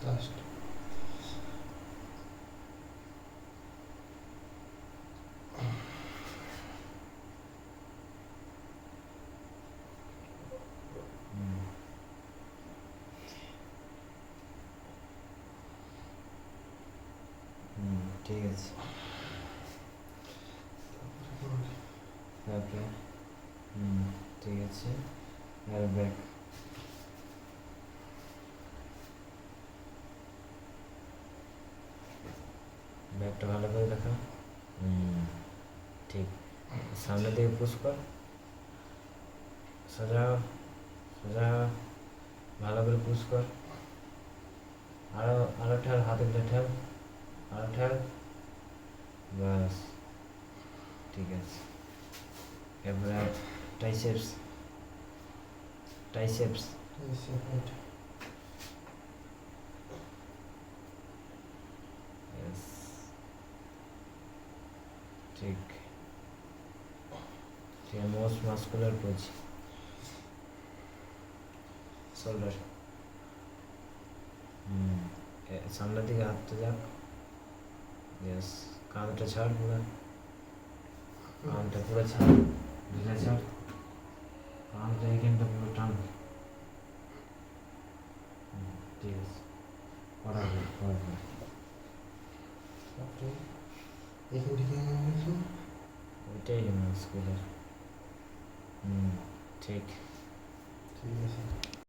Last. ঠিক আছে। তারপরে ঠিক আছে, আর ব্যাক। ব্যাকটা ভালো করে দেখো। ঠিক, সামনের দিকে পুশ কর, সোজা সোজা, ভালো করে পুশ কর, আরো আরো ঠেল, হাতে করে ঠেল, আরো ঠেল, বাস ঠিক আছে। এরপরে ট্রাইসেপস, ট্রাইসেপস, ঠিক ঠিক আছে। মোস্ট মাস্কুলার পোজ, শোল্ডার, সামনের দিকে হাতটা যাক, ইয়েস। কাঁধটা ছাড় পুরো, কাঁধটা পুরো ছাড়, ঢিলা ছাড়, কাঁধটা এইখানটা পুরো টান। ঠিক আছে, করা হবে করা হবে। এখান থেকে ওইটাই মাস্কুলার। ঠিক ঠিক আছে।